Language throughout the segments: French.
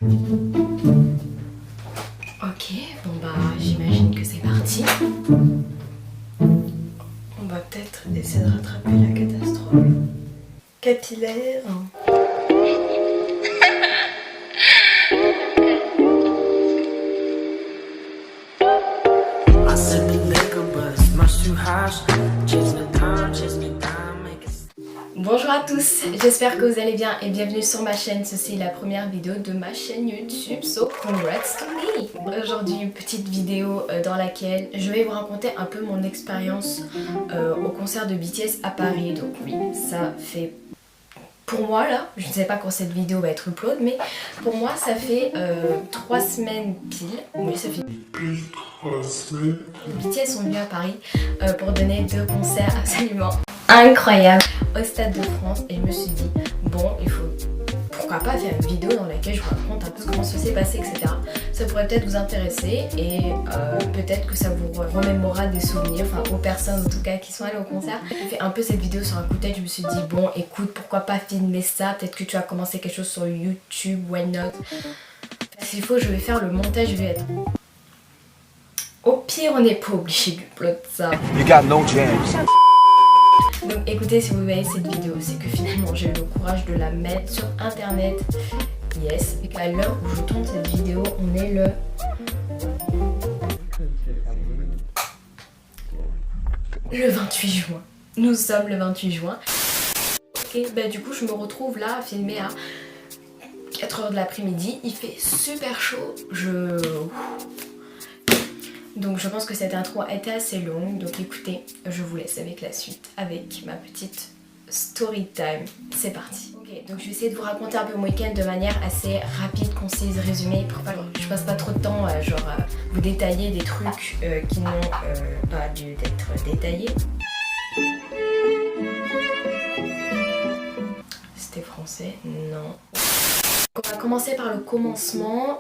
Ok, bon bah j'imagine que c'est parti. On va peut-être essayer de rattraper la catastrophe capillaire. Bonjour à tous, j'espère que vous allez bien et bienvenue sur ma chaîne. Ceci est la première vidéo de ma chaîne YouTube, so congrats to me. Aujourd'hui une petite vidéo dans laquelle je vais vous raconter un peu mon expérience au concert de BTS à Paris. Donc oui, ça fait... Pour moi là, je ne sais pas quand cette vidéo va être upload, mais pour moi ça fait 3 semaines pile. Oui, ça fait 3 semaines. BTS sont venus à Paris pour donner 2 concerts absolument incroyables au Stade de France et je me suis dit bon, il faut pourquoi pas faire une vidéo dans laquelle je vous raconte un peu comment ça s'est passé, etc. Ça pourrait peut-être vous intéresser et peut-être que ça vous remémorera des souvenirs, enfin aux personnes en tout cas qui sont allées au concert. J'ai fait un peu cette vidéo sur un coup de tête, je me suis dit bon écoute, pourquoi pas filmer ça, peut-être que tu as commencé quelque chose sur YouTube, why not. S'il faut je vais faire le montage, je vais être... Au pire on n'est pas obligé d'upload ça. You got no jams. Donc écoutez, si vous voyez cette vidéo, c'est que finalement j'ai eu le courage de la mettre sur internet. Yes, et qu'à l'heure où je tourne cette vidéo, on est le 28 juin. Nous sommes le 28 juin. Et bah du coup je me retrouve là à filmer à 4h de l'après-midi. Il fait super chaud. Donc je pense que cette intro a été assez longue, donc écoutez, je vous laisse avec la suite, avec ma petite story time. C'est parti. Ok, donc je vais essayer de vous raconter un peu mon week-end de manière assez rapide, concise, résumée, pour pas que je passe pas trop de temps à vous détailler des trucs qui n'ont pas dû être détaillés. C'était français? Non. On va commencer par le commencement,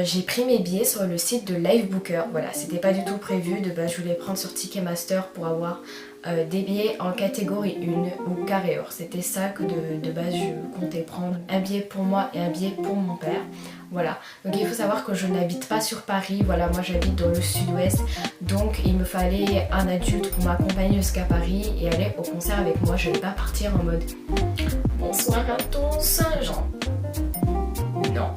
j'ai pris mes billets sur le site de Livebooker. Voilà, c'était pas du tout prévu, de base je voulais prendre sur Ticketmaster pour avoir des billets en catégorie 1 ou carré or. C'était ça que de base je comptais prendre, un billet pour moi et un billet pour mon père. Voilà, donc il faut savoir que je n'habite pas sur Paris, voilà, moi j'habite dans le sud-ouest, donc il me fallait un adulte pour m'accompagner jusqu'à Paris et aller au concert avec moi. Je ne vais pas partir en mode bonsoir à tous, Saint-Jean. Non.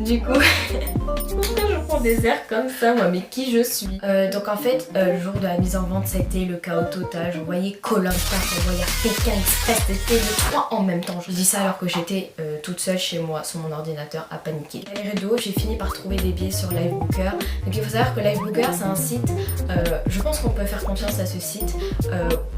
Du coup, je prends des airs comme ça, moi, mais qui je suis. Donc en fait, le jour de la mise en vente, c'était le chaos total. Je voyais Koh-Lanta, je voyais Pékin Express, c'était les 3 en même temps. Je dis ça alors que j'étais toute seule chez moi, sur mon ordinateur, à paniquer. Les rideaux, j'ai fini par trouver des billets sur Livebooker. Donc il faut savoir que Livebooker, c'est un site, je pense qu'on peut faire confiance à ce site.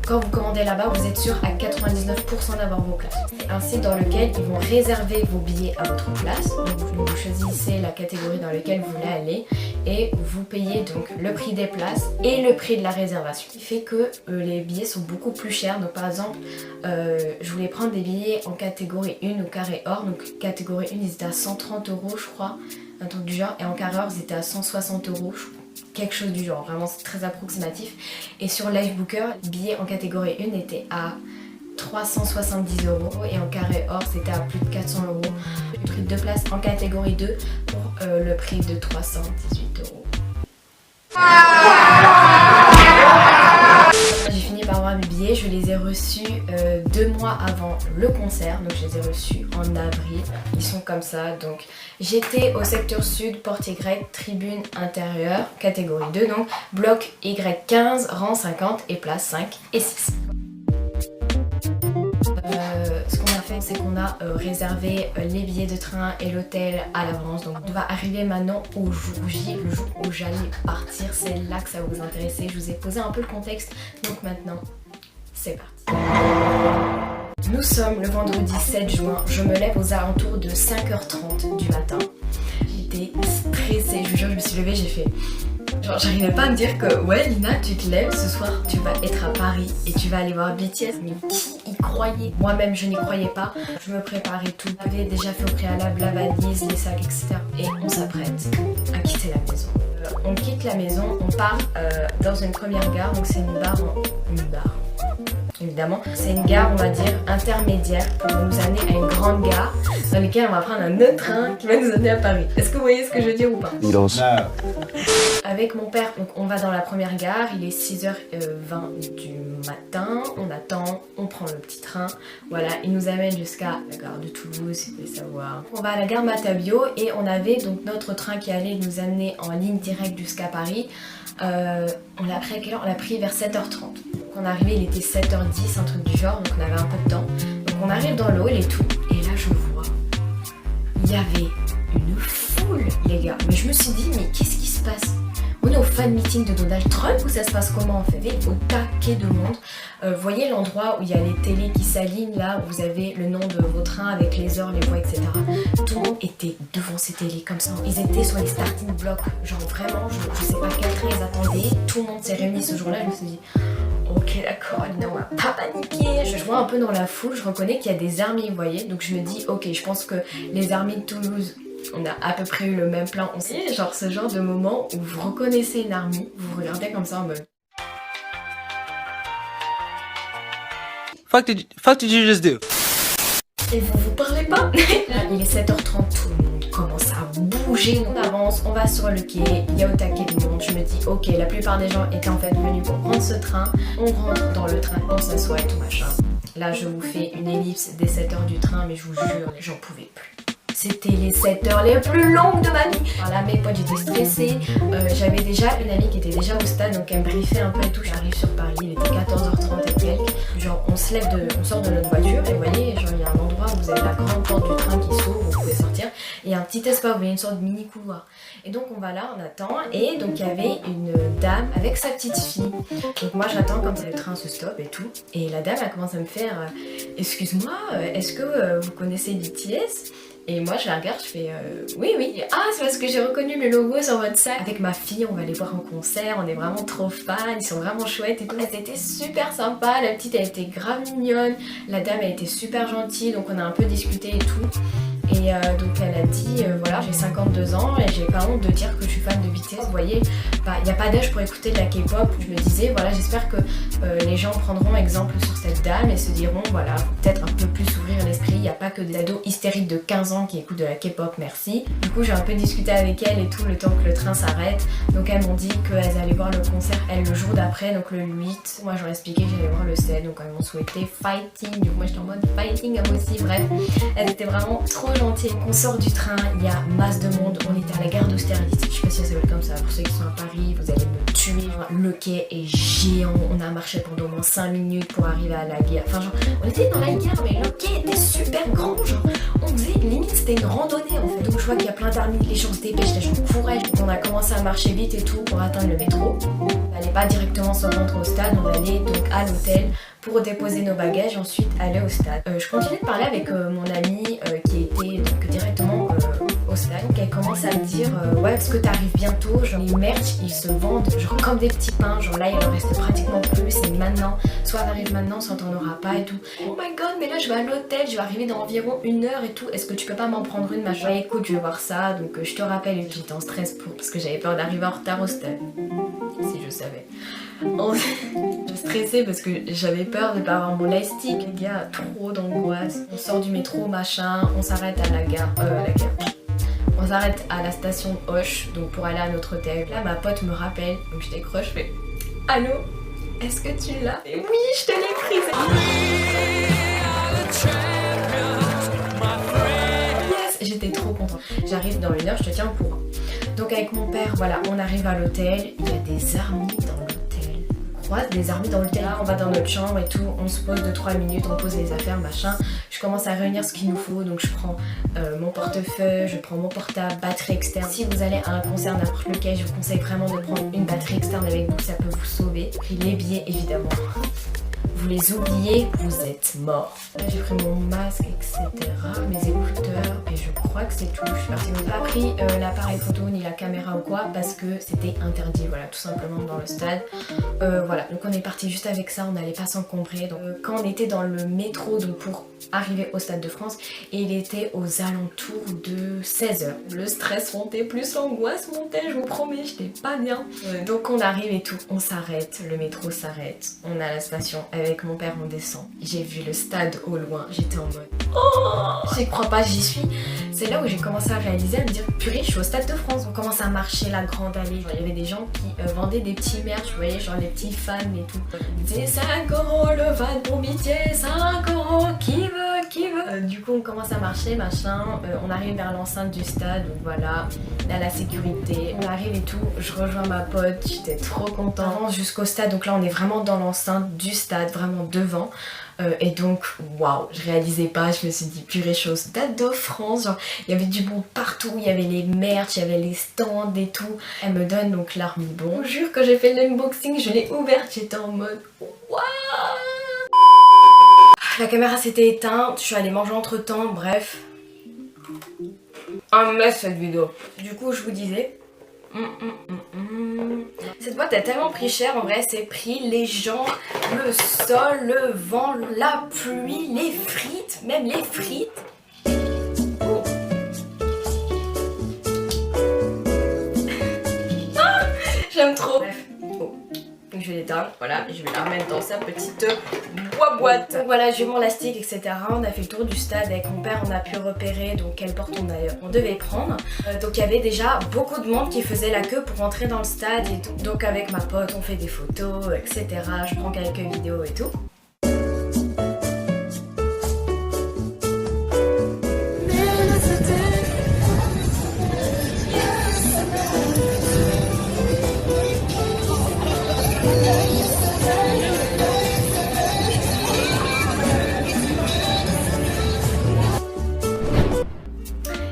Quand vous commandez là-bas, vous êtes sûr à 99% d'avoir vos places. C'est un site dans lequel ils vont réserver vos billets à votre place. Donc vous choisissez la catégorie dans laquelle vous voulez aller et vous payez donc le prix des places et le prix de la réservation. Ce qui fait que les billets sont beaucoup plus chers. Donc par exemple, je voulais prendre des billets en catégorie 1 ou carré or. Donc catégorie 1 ils étaient à 130 € je crois, un truc du genre, et en carré or ils étaient à 160 €. Quelque chose du genre, vraiment c'est très approximatif. Et sur Livebooker, les billets en catégorie 1 étaient à 370 € et en carré or c'était à plus de 400 €. Le prix de 2 places en catégorie 2 pour le prix de 318 €. J'ai fini par avoir mes billets, je les ai reçus 2 mois avant le concert, donc je les ai reçus en avril. Ils sont comme ça, donc j'étais au secteur sud, porte Y, tribune intérieure, catégorie 2, donc bloc Y15, rang 50 et place 5 et 6. Ce qu'on a fait, c'est qu'on a réservé les billets de train et l'hôtel à l'avance. Donc on va arriver maintenant au jour J, le jour où j'allais partir. C'est là que ça va vous intéresser. Je vous ai posé un peu le contexte. Donc maintenant, c'est parti. Nous sommes le vendredi 7 juin. Je me lève aux alentours de 5h30 du matin. J'étais stressée. Je vous jure, je me suis levée, j'ai fait... Genre j'arrivais pas à me dire que ouais Lina, tu te lèves ce soir, tu vas être à Paris et tu vas aller voir BTS. Mais qui y croyait? Moi-même je n'y croyais pas. Je me préparais tout, j'avais déjà fait au préalable la valise, les sacs, etc. Et on s'apprête à quitter la maison. On quitte la maison, on part dans une première gare, donc c'est une barre évidemment. C'est une gare, on va dire, intermédiaire pour nous amener à une grande gare dans laquelle on va prendre un autre train qui va nous amener à Paris. Est-ce que vous voyez ce que je veux dire ou pas? Avec mon père, donc on va dans la première gare, il est 6h20 du matin, on attend, on prend le petit train, voilà, il nous amène jusqu'à la gare de Toulouse, si vous voulez savoir. On va à la gare Matabio et on avait donc notre train qui allait nous amener en ligne directe jusqu'à Paris. On l'a pris à quelle heure? On l'a pris vers 7h30. Donc on est arrivé, il était 7h10, un truc du genre, donc on avait un peu de temps. Donc on arrive dans le hall et tout, et là je vois, il y avait une foule, les gars. Mais je me suis dit, mais qu'est-ce qui se passe? On est au fan meeting de Donald Trump ou ça se passe comment en fait? Au taquet de monde. Vous voyez l'endroit où il y a les télés qui s'alignent là, où vous avez le nom de vos trains avec les heures, les voies, etc. Tout le monde était devant ces télés comme ça. Ils étaient sur les starting blocks. Genre vraiment, je sais pas quel train ils attendaient. Tout le monde s'est réuni ce jour-là. Je me suis dit, ok d'accord, non, on va pas paniquer. Je vois un peu dans la foule, je reconnais qu'il y a des armées, vous voyez. Donc je me dis, ok, je pense que les armées de Toulouse, on a à peu près eu le même plan. On sait, genre ce genre de moment où vous reconnaissez une armée, vous regardez comme ça en mode... Fuck did you just do? Et vous parlez pas? Il est 7h30, tout le monde commence à bouger. On avance, on va sur le quai, il y a au taquet du monde. Je me dis, ok, la plupart des gens étaient en fait venus pour prendre ce train. On rentre dans le train, on s'assoit et tout machin. Là, je vous fais une ellipse des 7h du train, mais je vous jure, j'en pouvais plus. C'était les 7 heures les plus longues de ma vie. Voilà, mes potes, j'étais stressée. J'avais déjà une amie qui était déjà au stade, donc elle me briefait un peu et tout. J'arrive sur Paris, il était 14h30 et quelques. Genre, on sort de notre voiture et vous voyez, genre, il y a un endroit où vous avez la grande porte du train qui s'ouvre, vous pouvez sortir. Et il y a un petit espace, vous voyez, une sorte de mini couloir. Et donc, on va là, on attend. Et donc, il y avait une dame avec sa petite fille. Donc, moi, j'attends quand le train se stoppe et tout. Et la dame, elle commence à me faire excuse-moi, est-ce que vous connaissez BTS? Et moi je la regarde, je fais oui. Ah, c'est parce que j'ai reconnu le logo sur votre sac. Avec ma fille, on va les voir en concert, on est vraiment trop fans, ils sont vraiment chouettes et tout. Elles étaient super sympas, la petite elle était grave mignonne, la dame elle était super gentille, donc on a un peu discuté et tout. Et donc elle a dit voilà, j'ai 52 ans et j'ai pas honte de dire que je suis fan de BTS. Vous voyez, il n'y a pas d'âge pour écouter de la K-pop. Je me disais voilà, j'espère que les gens prendront exemple sur cette dame et se diront voilà, peut-être un peu plus s'ouvrir l'esprit. Il n'y a pas que des ados hystériques de 15 ans qui écoutent de la K-pop, merci. Du coup j'ai un peu discuté avec elles et tout le temps que le train s'arrête. Donc elles m'ont dit qu'elles allaient voir le concert elles le jour d'après, donc le 8. Moi j'aurais expliqué que j'allais voir le 7, donc elles m'ont souhaité fighting. Du coup moi j'étais en mode fighting à moi aussi, bref. Elles étaient vraiment trop gentilles. On sort du train, il y a masse de monde, on était à la gare d'Austerlitz, je sais pas si ça s'appelle comme ça, pour ceux qui sont à Paris, vous allez me tuer. Le quai est géant, on a marché pendant au moins 5 minutes pour arriver à la gare. Enfin genre, on était dans la gare mais le quai était super grand, genre on faisait limite c'était une randonnée en fait. Donc je vois qu'il y a plein d'armées, les gens se dépêchent, les gens couraient. Donc on a commencé à marcher vite et tout pour atteindre le métro. On n'allait pas directement se rendre au stade, on allait donc à l'hôtel pour déposer nos bagages et ensuite aller au stade. Je continue de parler avec mon amie qui était donc directement au stade. Donc elle commence à me dire ouais parce que t'arrives bientôt, genre les merch ils se vendent genre comme des petits pains, genre là il en reste pratiquement plus, c'est maintenant, soit t'arrives maintenant soit t'en auras pas et tout. Oh my god mais là je vais à l'hôtel, je vais arriver dans environ 1 heure et tout, est-ce que tu peux pas m'en prendre une machin? Ouais écoute je vais voir ça, donc je te rappelle et j'étais en stress parce que j'avais peur d'arriver en retard au stade, si je savais. Je stressais parce que j'avais peur de pas avoir mon lightstick, les gars, trop d'angoisse. On sort du métro, machin, on s'arrête à la gare, on s'arrête à la station Hoche, donc pour aller à notre hôtel. Là ma pote me rappelle, donc je décroche, je fais allô, est-ce que tu l'as? Et oui, je te l'ai prise. Yes, j'étais trop contente. J'arrive dans 1 heure, je te tiens au courant. Donc avec mon père, voilà, on arrive à l'hôtel, il y a des armées dans l'hôtel. Des armées dans l'hôtel, on va dans notre chambre et tout, on se pose 2-3 minutes, on pose les affaires, machin. Je commence à réunir ce qu'il nous faut, donc je prends mon portefeuille, je prends mon portable, batterie externe. Si vous allez à un concert n'importe lequel, je vous conseille vraiment de prendre une batterie externe avec vous, ça peut vous sauver. Et les billets évidemment. Vous les oubliez, vous êtes mort. Là j'ai pris mon masque, etc. Mes écouteurs et je crois que c'est tout. Je suis partie. On n'a pas pris l'appareil photo ni la caméra ou quoi parce que c'était interdit, voilà, tout simplement dans le stade. Voilà, donc on est parti juste avec ça, on n'allait pas s'encombrer. Donc quand on était dans le métro donc pour arriver au Stade de France, et il était aux alentours de 16h. Le stress montait, plus l'angoisse montait, je vous promets, j'étais pas bien. Donc on arrive et tout, on s'arrête, le métro s'arrête, on est à la station, avec mon père on descend. J'ai vu le stade au loin, j'étais en mode oh, j'y crois pas, j'y suis. C'est là où j'ai commencé à réaliser, à me dire purée, je suis au Stade de France. On commence à marcher la grande allée. Genre, il y avait des gens qui vendaient des petits merch, vous voyez, genre les petits fans et tout. Ils disaient 5 € le van pour Mitié, 5 €, qui veut. Du coup, on commence à marcher, machin. On arrive vers l'enceinte du stade, donc voilà, là la sécurité. On arrive et tout, je rejoins ma pote, j'étais trop contente. Jusqu'au stade, donc là on est vraiment dans l'enceinte du stade, vraiment devant. Et donc, waouh, je réalisais pas, je me suis dit purée, je suis au Stade de France, genre il y avait du bon partout, il y avait les merch, il y avait les stands et tout. Elle me donne donc l'armibon. Je jure, quand j'ai fait l'unboxing, je l'ai ouverte, j'étais en mode waouh. La caméra s'était éteinte, je suis allée manger entre temps, bref. Un mess cette vidéo. Du coup, je vous disais. Cette boîte a tellement pris cher, en vrai c'est pris les gens, le sol, le vent, la pluie, les frites, même les frites. Oh. Ah, j'aime trop. Bref. Oh. Donc je vais l'éteindre, voilà, je vais la remettre dans sa petite boîte. Donc voilà, j'ai eu mon élastique, etc. On a fait le tour du stade avec mon père, on a pu repérer donc quelle porte on devait prendre. Donc il y avait déjà beaucoup de monde qui faisait la queue pour entrer dans le stade et tout. Donc avec ma pote, on fait des photos, etc. Je prends quelques vidéos et tout.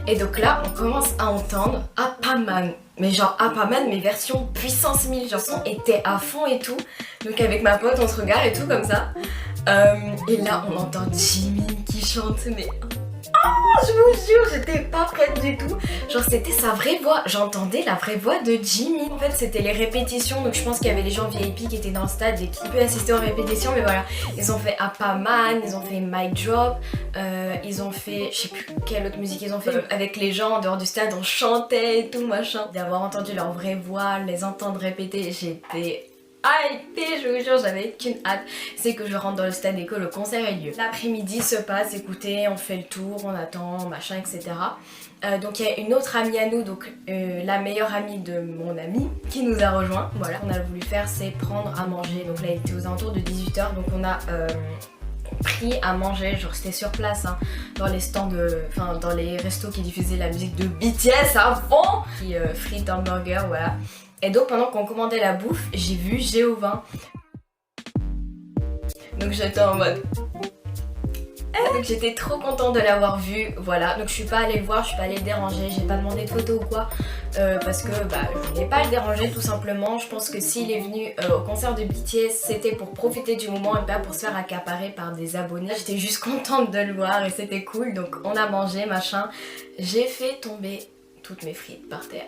Et donc là, on commence à entendre Apaman. Mais genre Apaman, mais version puissance 1000. Genre son était à fond et tout. Donc avec ma pote, on se regarde et tout comme ça. Et là, on entend Jimin qui chante. Mais oh, je vous jure, j'étais pas prête du tout. Genre c'était sa vraie voix. J'entendais la vraie voix de Jimin. En fait, c'était les répétitions. Donc je pense qu'il y avait les gens VIP qui étaient dans le stade et qui pouvaient assister aux répétitions. Mais voilà, ils ont fait Apaman, ils ont fait Mic Drop. Ils ont fait, je sais plus quelle autre musique ils ont fait avec les gens en dehors du stade, on chantait et tout machin. D'avoir entendu leur vraie voix, les entendre répéter, j'étais hypée, je vous jure, j'avais qu'une hâte, c'est que je rentre dans le stade et que le concert ait lieu. L'après-midi se passe, écoutez, on fait le tour, on attend, machin, etc. Donc il y a une autre amie à nous, donc la meilleure amie de mon ami qui nous a rejoint. Voilà, ce qu'on a voulu faire c'est prendre à manger, donc là il était aux alentours de 18h, donc on a pris à manger, genre c'était sur place hein, dans les stands, enfin dans les restos qui diffusaient la musique de BTS à fond, frites, hamburger, voilà. Et donc pendant qu'on commandait la bouffe, j'ai vu Géovin. Donc j'étais en mode donc j'étais trop contente de l'avoir vu, voilà. Donc je suis pas allée le voir, je suis pas allée le déranger, j'ai pas demandé de photo ou quoi, parce que je voulais pas le déranger tout simplement. Je pense que s'il est venu au concert de BTS, c'était pour profiter du moment et pas pour se faire accaparer par des abonnés. J'étais juste contente de le voir et c'était cool, donc on a mangé, machin. J'ai fait tomber toutes mes frites par terre.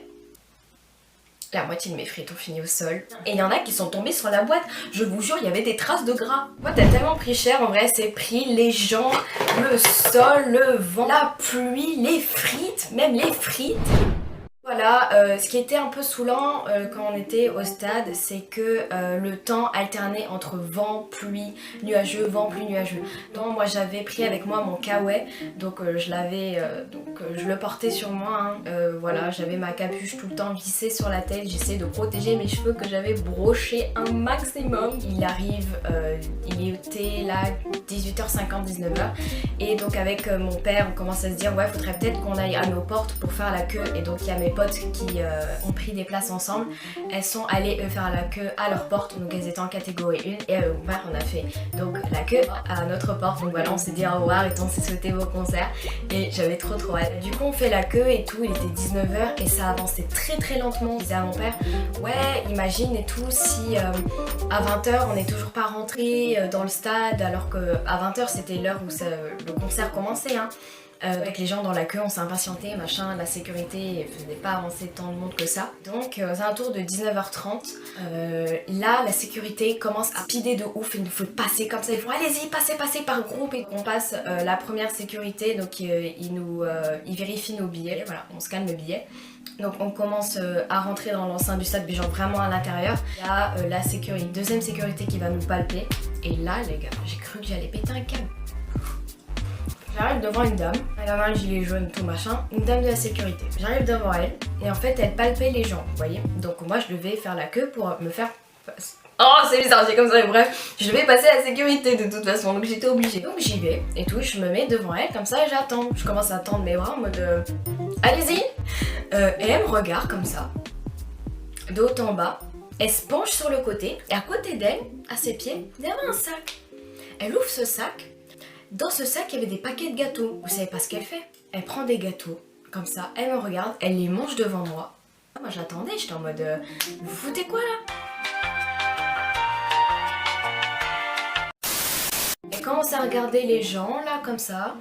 La moitié de mes frites ont fini au sol. Et il y en a qui sont tombés sur la boîte. Je vous jure, il y avait des traces de gras. La boîte a tellement pris cher. En vrai, c'est pris les gens, le sol, le vent, la pluie, les frites, même les frites. Voilà, ce qui était un peu saoulant quand on était au stade, c'est que le temps alternait entre vent, pluie, nuageux, vent, pluie, nuageux. Donc moi j'avais pris avec moi mon kawaii, donc je l'avais, je le portais sur moi, hein. Voilà, j'avais ma capuche tout le temps vissée sur la tête, j'essayais de protéger mes cheveux que j'avais brochés un maximum. Il arrive, il était là 18h50, 19h, et donc avec mon père on commence à se dire ouais faudrait peut-être qu'on aille à nos portes pour faire la queue, et donc il y a mes potes qui ont pris des places ensemble, elles sont allées faire la queue à leur porte, donc elles étaient en catégorie 1 et mon père on a fait donc la queue à notre porte, donc voilà on s'est dit au revoir et on s'est souhaité vos concerts et j'avais trop hâte. Du coup on fait la queue et tout, il était 19h et ça avançait très lentement. Je disais à mon père ouais imagine et tout si à 20h on n'est toujours pas rentré dans le stade alors que à 20h c'était l'heure où le concert commençait hein. Avec les gens dans la queue, on s'est impatienté, machin, la sécurité faisait pas avancer tant de monde que ça. Donc aux alentours de 19h30, là la sécurité commence à speeder de ouf, il nous faut passer comme ça, ils font allez-y, passez par groupe et on passe la première sécurité, donc ils vérifient nos billets, voilà, on scanne le billet. Donc on commence à rentrer dans l'enceinte du stade, mais genre vraiment à l'intérieur. Il y a la sécurité, deuxième sécurité qui va nous palper. Et là les gars, j'ai cru que j'allais péter un câble. J'arrive devant une dame, elle avait un gilet jaune, tout machin, une dame de la sécurité. J'arrive devant elle et en fait elle palpait les gens, vous voyez. Donc moi je devais faire la queue pour me faire passer. Oh c'est bizarre, c'est comme ça, mais bref, je devais passer la sécurité de toute façon, donc j'étais obligée. Donc j'y vais et tout, je me mets devant elle comme ça et j'attends. Je commence à tendre mes bras en mode allez-y. Et elle me regarde comme ça, de haut en bas. Elle se penche sur le côté et à côté d'elle, à ses pieds, il y avait un sac. Elle ouvre ce sac. Dans ce sac, il y avait des paquets de gâteaux. Vous savez pas ce qu'elle fait? Elle prend des gâteaux, comme ça, elle me regarde, elle les mange devant moi. Moi j'attendais, j'étais en mode vous foutez quoi là? Elle commence à regarder les gens là, comme ça.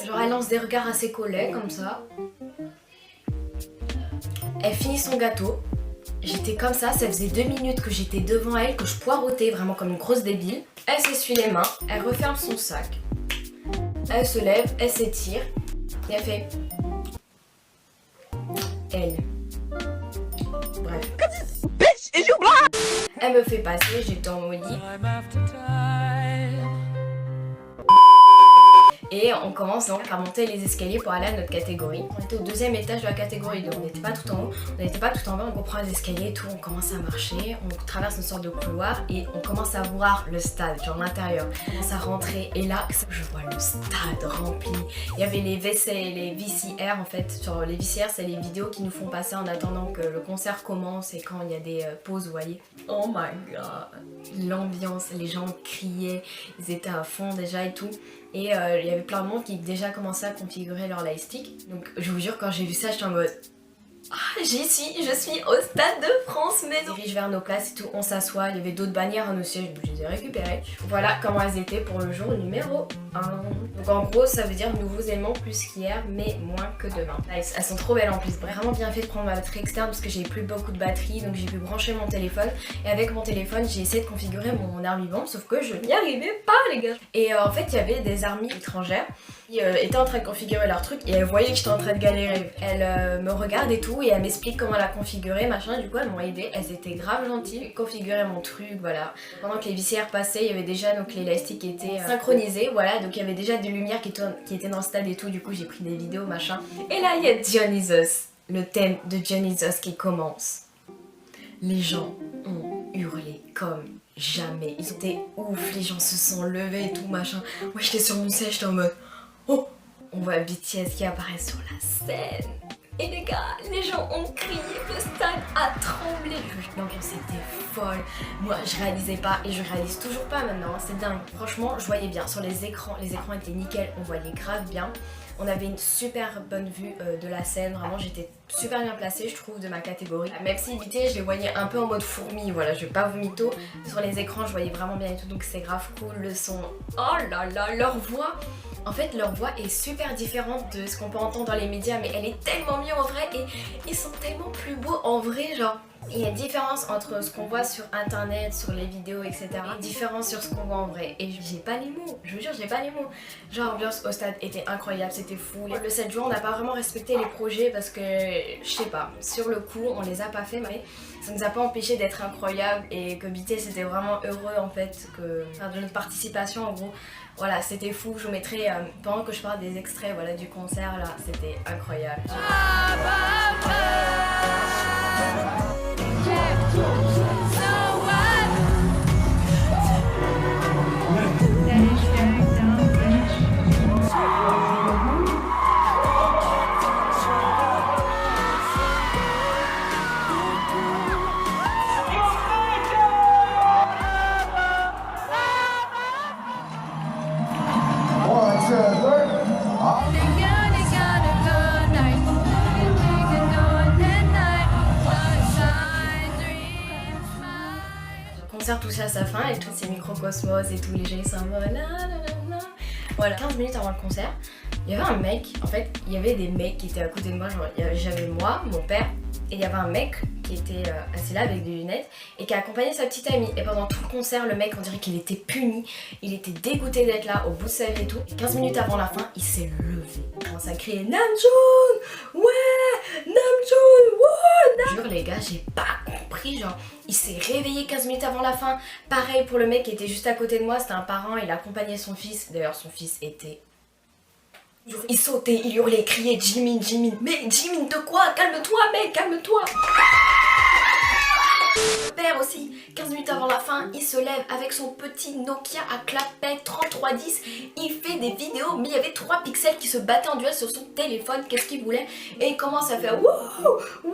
Genre elle lance des regards à ses collègues, comme ça. Elle finit son gâteau. J'étais comme ça faisait 2 minutes que j'étais devant elle, que je poireautais vraiment comme une grosse débile. Elle s'essuie les mains, elle referme son sac. Elle se lève, elle s'étire. Et elle fait... Elle. Bref. Elle me fait passer, j'étais en maudit. Et on commence donc à monter les escaliers pour aller à notre catégorie. On était au 2e étage de la catégorie, donc on n'était pas tout en haut, on n'était pas tout en bas, on prend les escaliers et tout, on commence à marcher, on traverse une sorte de couloir et on commence à voir le stade, genre l'intérieur. On commence à rentrer et là, je vois le stade rempli. Il y avait les VCR en fait, genre les VCR c'est les vidéos qui nous font passer en attendant que le concert commence et quand il y a des pauses, vous voyez. Oh my god, l'ambiance, les gens criaient, ils étaient à fond déjà et tout. Et il y avait plein de monde qui déjà commençait à configurer leur lightstick. Donc je vous jure, quand j'ai vu ça, j'étais en mode ah, je suis au Stade de France, mais on dirige vers nos places et tout, on s'assoit, il y avait d'autres bannières à nos sièges, je les ai récupérées. Voilà comment elles étaient pour le jour numéro 1. Donc en gros, ça veut dire nouveaux éléments plus qu'hier, mais moins que demain. Nice. Elles sont trop belles en plus, vraiment bien fait de prendre ma batterie externe parce que j'ai plus beaucoup de batterie, donc j'ai pu brancher mon téléphone. Et avec mon téléphone, j'ai essayé de configurer mon Army Band, sauf que je n'y arrivais pas les gars. Et en fait, il y avait des armies étrangères qui étaient en train de configurer leur truc et elles voyaient que j'étais en train de galérer. Elles me regardent et tout et elles m'expliquent comment la configurer, machin, du coup elles m'ont aidé, elles étaient grave gentilles, configurer mon truc, voilà. Pendant que les VCR passaient, il y avait déjà donc les lightsticks qui étaient synchronisés, voilà, donc il y avait déjà des lumières qui étaient dans le stade et tout, du coup j'ai pris des vidéos, machin. Et là il y a Dionysos, le thème de Dionysos qui commence. Les gens ont hurlé comme jamais, ils étaient ouf, les gens se sont levés et tout, machin. Moi j'étais sur mon siège, j'étais en mode oh, on voit BTS qui apparaît sur la scène. Et les gars, les gens ont crié, le stade a tremblé. L'ambiance était folle. Moi, je réalisais pas et je réalise toujours pas maintenant. C'est dingue. Franchement, je voyais bien sur les écrans étaient nickel. On voyait grave bien. On avait une super bonne vue de la scène. Vraiment, j'étais super bien placée, je trouve, de ma catégorie. Même si BTS, je les voyais un peu en mode fourmi. Voilà, je vais pas vous mytho. Sur les écrans, je voyais vraiment bien et tout. Donc c'est grave cool. Le son, oh là là, leur voix. En fait, leur voix est super différente de ce qu'on peut entendre dans les médias, mais elle est tellement mieux en vrai et ils sont tellement plus beaux en vrai, genre. Il y a une différence entre ce qu'on voit sur internet, sur les vidéos, etc. et différence sur ce qu'on voit en vrai. Et j'ai pas les mots, je vous jure, j'ai pas les mots. Genre, l'ambiance au stade était incroyable, c'était fou. Le 7 juin, on n'a pas vraiment respecté les projets parce que, je sais pas, sur le coup, on les a pas fait, mais ça nous a pas empêché d'être incroyable et que BTS était vraiment heureux en fait de notre participation en gros. Voilà, c'était fou, je vous mettrai pendant que je parle des extraits voilà, du concert là, c'était incroyable. Le concert touche à sa fin et tous ces microcosmos et tous les gens ils sont en mode voilà, 15 minutes avant le concert, Il y avait un mec, en fait, il y avait des mecs qui étaient à côté de moi, genre j'avais moi, mon père, et il y avait un mec qui était assis là avec des lunettes et qui a accompagné sa petite amie. Et pendant tout le concert, le mec, on dirait qu'il était puni, il était dégoûté d'être là, au bout de sa vie et tout. Et 15 minutes avant la fin, il s'est levé. Il commence à crier Namjoon, ouais, Namjoon, ouais. Jure les gars, j'ai pas compris, genre il s'est réveillé 15 minutes avant la fin. Pareil pour le mec qui était juste à côté de moi, c'était un parent, il accompagnait son fils. D'ailleurs son fils était... Il sautait, il hurlait, il criait Jimin, Jimin. Mais Jimin de quoi? Calme-toi mec, calme-toi. Le père aussi, 15 minutes avant la fin, il se lève avec son petit Nokia à clapet 3310. Il fait des vidéos, mais il y avait 3 pixels qui se battaient en duel sur son téléphone. Qu'est-ce qu'il voulait? Et il commence à faire wow, wow,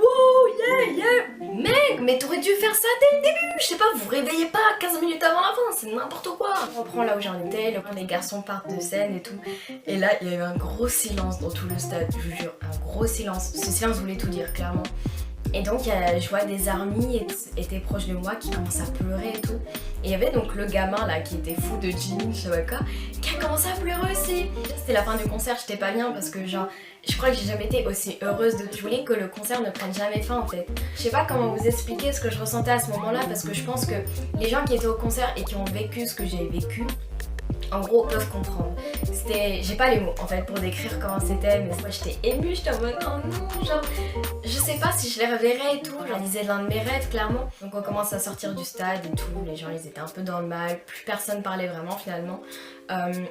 yeah, yeah. Mec, mais t'aurais dû faire ça dès le début. Je sais pas, vous réveillez pas 15 minutes avant la fin, c'est n'importe quoi. On reprend là où j'en étais, les garçons partent de scène et tout. Et là, il y a eu un gros silence dans tout le stade, je vous jure, un gros silence. Ce silence voulait tout dire, clairement. Et donc je vois des armies étaient proches de moi qui commençaient à pleurer et tout. Et il y avait donc le gamin là qui était fou de Jimin, je sais pas quoi, qui a commencé à pleurer aussi. C'était la fin du concert, j'étais pas bien parce que genre, je crois que j'ai jamais été aussi heureuse de... Je voulais que le concert ne prenne jamais fin en fait. Je sais pas comment vous expliquer ce que je ressentais à ce moment là parce que je pense que les gens qui étaient au concert et qui ont vécu ce que j'ai vécu, en gros, peuvent comprendre. J'ai pas les mots en fait pour décrire comment c'était, mais moi j'étais émue, j'étais en mode oh non, genre je sais pas si je les reverrai et tout. Je réalisais l'un de mes rêves clairement. Donc on commence à sortir du stade et tout, les gens ils étaient un peu dans le mal, plus personne parlait vraiment finalement.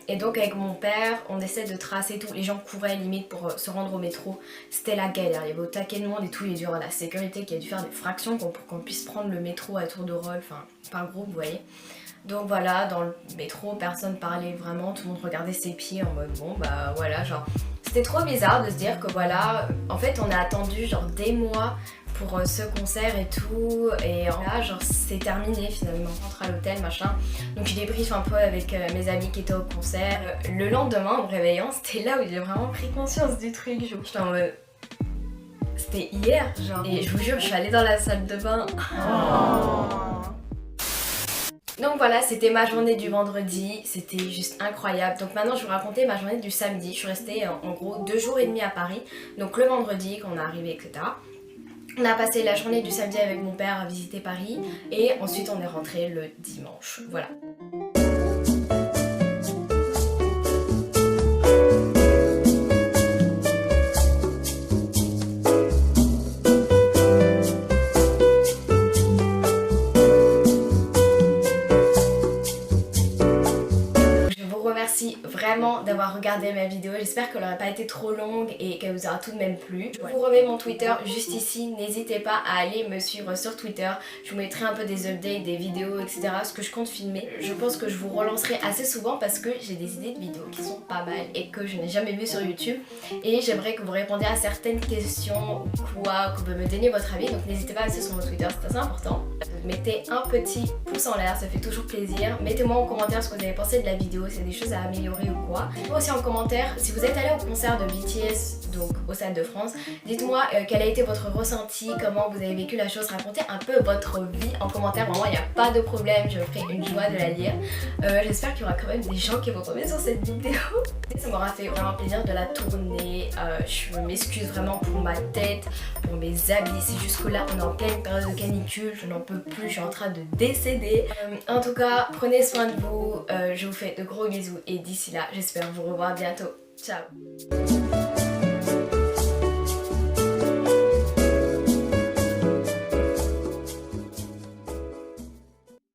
Et donc avec mon père, on essaie de tracer tout. Les gens couraient limite pour se rendre au métro. C'était la galère, il y avait au taquet de monde et tout. Il y a dû la sécurité qui a dû faire des fractions pour qu'on puisse prendre le métro à tour de rôle, enfin par groupe vous voyez. Donc voilà, dans le métro, personne parlait vraiment, tout le monde regardait ses pieds en mode bon bah voilà, genre c'était trop bizarre de se dire que voilà, en fait on a attendu genre des mois pour ce concert et tout, et là genre c'est terminé finalement, on rentre à l'hôtel machin. Donc je débriefe un peu avec mes amis qui étaient au concert. Le lendemain en me réveillant, c'était là où j'ai vraiment pris conscience du truc, j'étais en mode... C'était hier genre, et je vous jure je suis allée dans la salle de bain. Donc voilà, c'était ma journée du vendredi, c'était juste incroyable. Donc maintenant je vais vous raconter ma journée du samedi. Je suis restée en gros 2 jours et demi à Paris. Donc le vendredi quand on est arrivé etc. On a passé la journée du samedi avec mon père à visiter Paris. Et ensuite on est rentré le dimanche, voilà. Vraiment d'avoir regardé ma vidéo, j'espère qu'elle n'aura pas été trop longue et qu'elle vous aura tout de même plu. Je vous remets mon Twitter juste ici, n'hésitez pas à aller me suivre sur Twitter, je vous mettrai un peu des updates, des vidéos etc, ce que je compte filmer. Je pense que je vous relancerai assez souvent parce que j'ai des idées de vidéos qui sont pas mal et que je n'ai jamais vues sur YouTube et j'aimerais que vous répondiez à certaines questions ou quoi, que vous me donniez votre avis, donc n'hésitez pas à rester sur mon Twitter, c'est assez important. Mettez un petit pouce en l'air, ça fait toujours plaisir. Mettez-moi en commentaire ce que vous avez pensé de la vidéo, c'est des choses à améliorer ou quoi. Dites-moi aussi en commentaire si vous êtes allé au concert de BTS, donc au Stade de France. Dites-moi quel a été votre ressenti, comment vous avez vécu la chose, racontez un peu votre vie en commentaire. Vraiment il n'y a pas de problème, je me ferai une joie de la lire. J'espère qu'il y aura quand même des gens qui vont tomber sur cette vidéo. Ça m'aura fait vraiment plaisir de la tourner. Je m'excuse vraiment pour ma tête, pour mes habits. C'est juste que là on est en pleine période de canicule, je n'en peux plus, je suis en train de décéder. En tout cas, prenez soin de vous, je vous fais de gros bisous et d'ici là, j'espère vous revoir bientôt. Ciao.